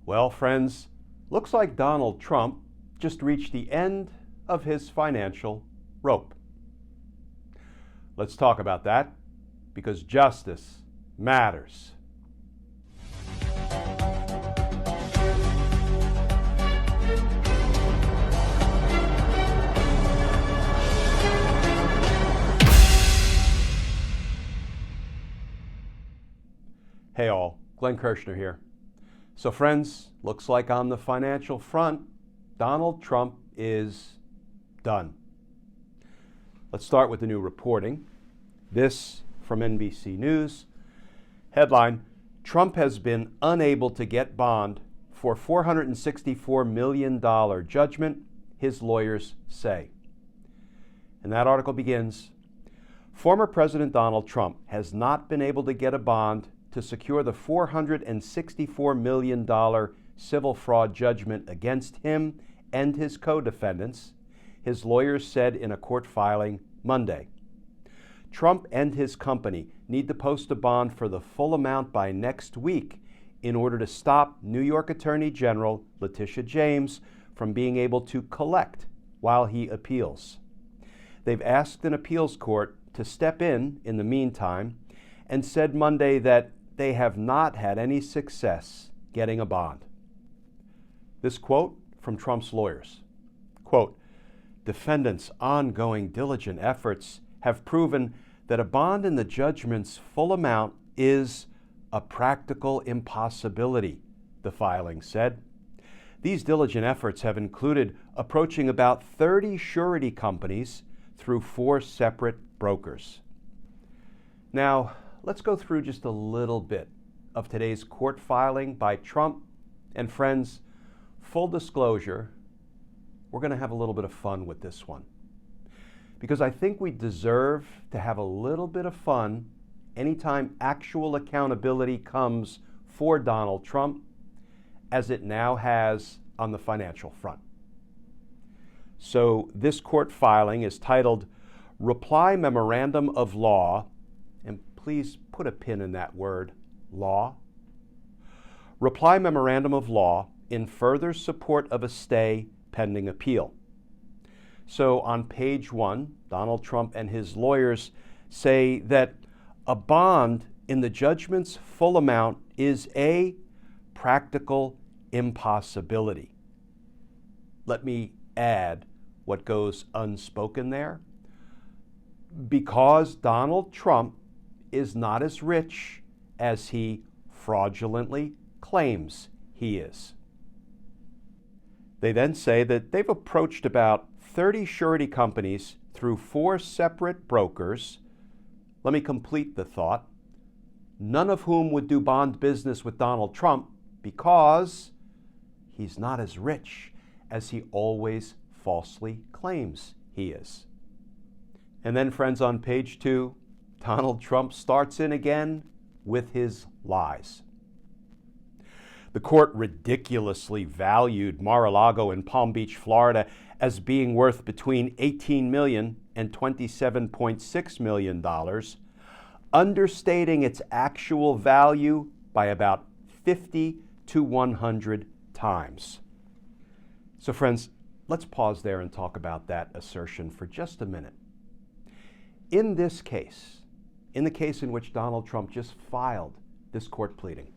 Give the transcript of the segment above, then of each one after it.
Well, friends, looks like Donald Trump just reached the end of his financial rope. Let's talk about that, because justice matters. Hey all, Glenn Kirshner here. So friends, looks like on the financial front, Donald Trump is done. Let's start with the new reporting. This from NBC News. Headline, Trump has been unable to get bond for $464 million judgment, his lawyers say. And that article begins, former President Donald Trump has not been able to get a bond to secure the $464 million civil fraud judgment against him and his co-defendants, his lawyers said in a court filing Monday. Trump and his company need to post a bond for the full amount by next week in order to stop New York Attorney General Letitia James from being able to collect while he appeals. They've asked an appeals court to step in the meantime and said Monday that they have not had any success getting a bond. This quote from Trump's lawyers, quote, defendants' ongoing diligent efforts have proven that a bond in the judgment's full amount is a practical impossibility, the filing said. These diligent efforts have included approaching about 30 surety companies through 4 separate brokers. Now, let's go through just a little bit of today's court filing by Trump. And friends, full disclosure, we're going to have a little bit of fun with this one, because I think we deserve to have a little bit of fun anytime actual accountability comes for Donald Trump, as it now has on the financial front. So this court filing is titled Reply Memorandum of Law, and please put a pin in that word, law. Reply Memorandum of Law in further support of a stay pending appeal. So on page 1, Donald Trump and his lawyers say that a bond in the judgment's full amount is a practical impossibility. Let me add what goes unspoken there. Because Donald Trump is not as rich as he fraudulently claims he is. They then say that they've approached about 30 surety companies through 4 separate brokers. Let me complete the thought. None of whom would do bond business with Donald Trump because he's not as rich as he always falsely claims he is. And then, friends, on page 2, Donald Trump starts in again with his lies. The court ridiculously valued Mar-a-Lago in Palm Beach, Florida, as being worth between $18 million and $27.6 million, understating its actual value by about 50 to 100 times. So friends, let's pause there and talk about that assertion for just a minute. In this case, in the case in which Donald Trump just filed this court pleading,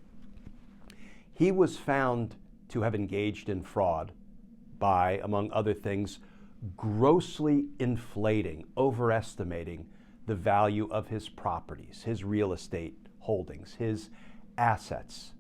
he was found to have engaged in fraud by, among other things, grossly inflating, overestimating the value of his properties, his real estate holdings, his assets.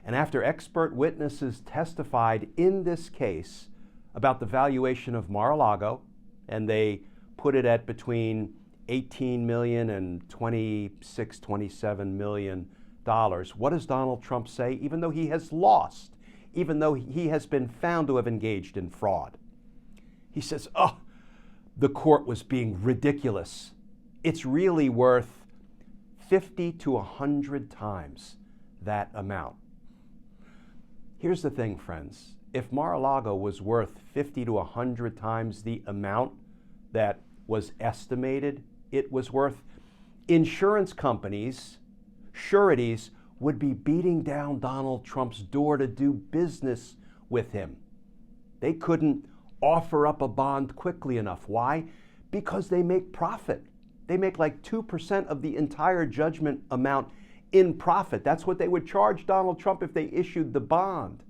And after expert witnesses testified in this case about the valuation of Mar-a-Lago, and they put it at between 18 million and 26, 27 million dollars. What does Donald Trump say? Even though he has lost, even though he has been found to have engaged in fraud, he says, oh, the court was being ridiculous. It's really worth 50 to 100 times that amount. Here's the thing, friends. If Mar-a-Lago was worth 50 to 100 times the amount that was estimated it was worth, insurance companies, sureties, would be beating down Donald Trump's door to do business with him. They couldn't offer up a bond quickly enough. Why? Because they make profit. They make like 2% of the entire judgment amount in profit. That's what they would charge Donald Trump if they issued the bond.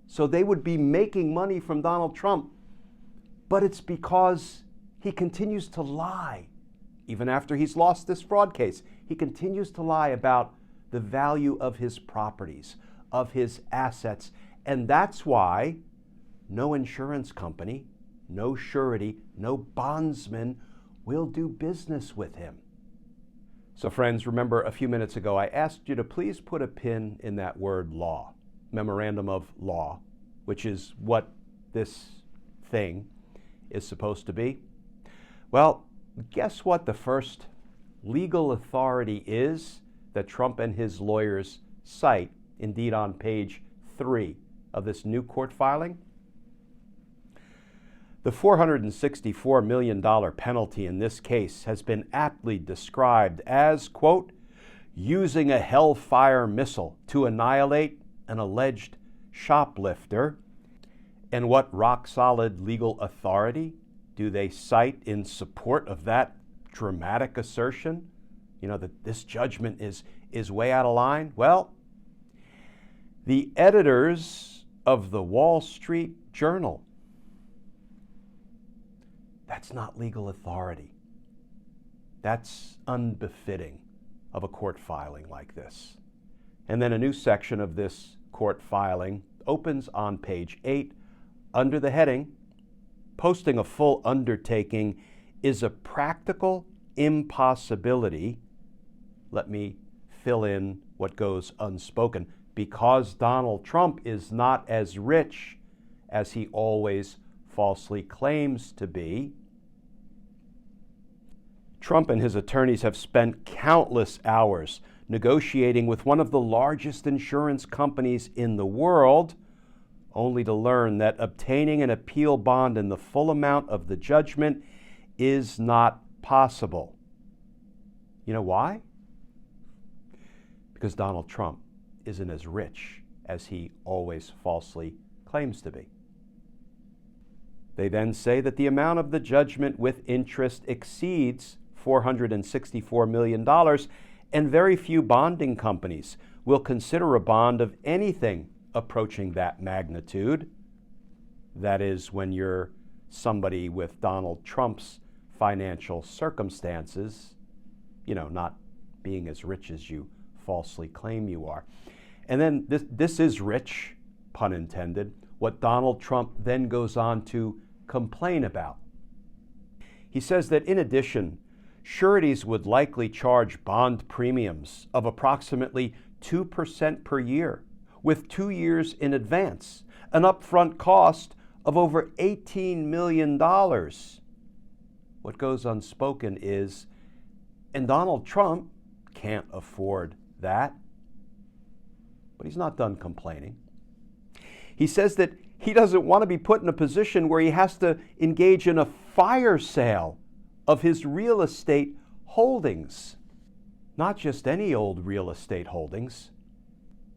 So they would be making money from Donald Trump. But it's because he continues to lie. Even after he's lost this fraud case, he continues to lie about the value of his properties, of his assets. And that's why no insurance company, no surety, no bondsman will do business with him. So friends, remember a few minutes ago, I asked you to please put a pin in that word law, memorandum of law, which is what this thing is supposed to be. Well, guess what the first legal authority is that Trump and his lawyers cite, indeed on page 3 of this new court filing? The $464 million penalty in this case has been aptly described as, quote, using a Hellfire missile to annihilate an alleged shoplifter. And what rock-solid legal authority do they cite in support of that dramatic assertion? You know, that this judgment is way out of line? Well, the editors of the Wall Street Journal. That's not legal authority. That's unbefitting of a court filing like this. And then a new section of this court filing opens on page 8 under the heading, posting a full undertaking is a practical impossibility. Let me fill in what goes unspoken. Because Donald Trump is not as rich as he always falsely claims to be. Trump and his attorneys have spent countless hours negotiating with one of the largest insurance companies in the world, only to learn that obtaining an appeal bond in the full amount of the judgment is not possible. You know why? Because Donald Trump isn't as rich as he always falsely claims to be. They then say that the amount of the judgment with interest exceeds $464 million, and very few bonding companies will consider a bond of anything approaching that magnitude. That is, when you're somebody with Donald Trump's financial circumstances, you know, not being as rich as you falsely claim you are. And then this is rich, pun intended, what Donald Trump then goes on to complain about. He says that in addition, sureties would likely charge bond premiums of approximately 2% per year, with 2 years in advance, an upfront cost of over $18 million. What goes unspoken is, and Donald Trump can't afford that. But he's not done complaining. He says that he doesn't want to be put in a position where he has to engage in a fire sale of his real estate holdings. Not just any old real estate holdings.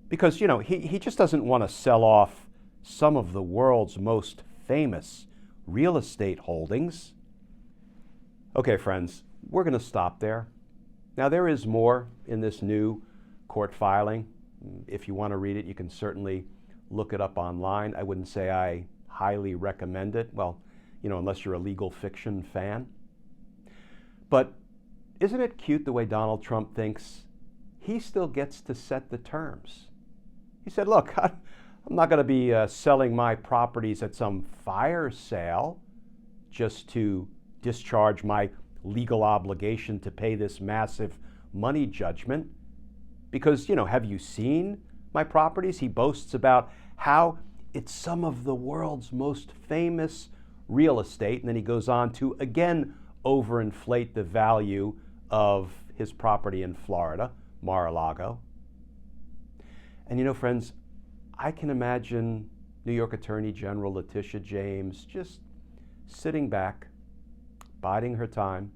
Because, you know, he just doesn't want to sell off some of the world's most famous real estate holdings. Okay, friends, we're going to stop there. Now, there is more in this new court filing. If you want to read it, you can certainly look it up online. I wouldn't say I highly recommend it. Well, you know, unless you're a legal fiction fan. But isn't it cute the way Donald Trump thinks he still gets to set the terms? He said, look, I'm not going to be selling my properties at some fire sale just to discharge my legal obligation to pay this massive money judgment. Because, you know, have you seen my properties? He boasts about how it's some of the world's most famous real estate. And then he goes on to again overinflate the value of his property in Florida, Mar-a-Lago. And you know, friends, I can imagine New York Attorney General Letitia James just sitting back, biding her time,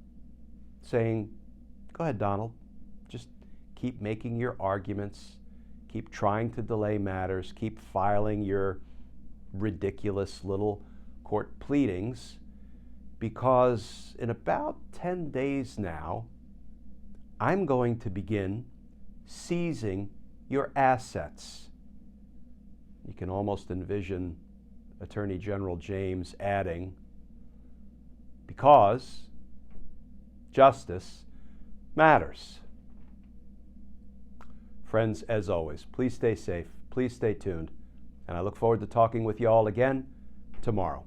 saying, go ahead, Donald, just keep making your arguments, keep trying to delay matters, keep filing your ridiculous little court pleadings, because in about 10 days now, I'm going to begin seizing your assets. You can almost envision Attorney General James adding, because justice matters. Friends, as always, please stay safe, please stay tuned, and I look forward to talking with you all again tomorrow.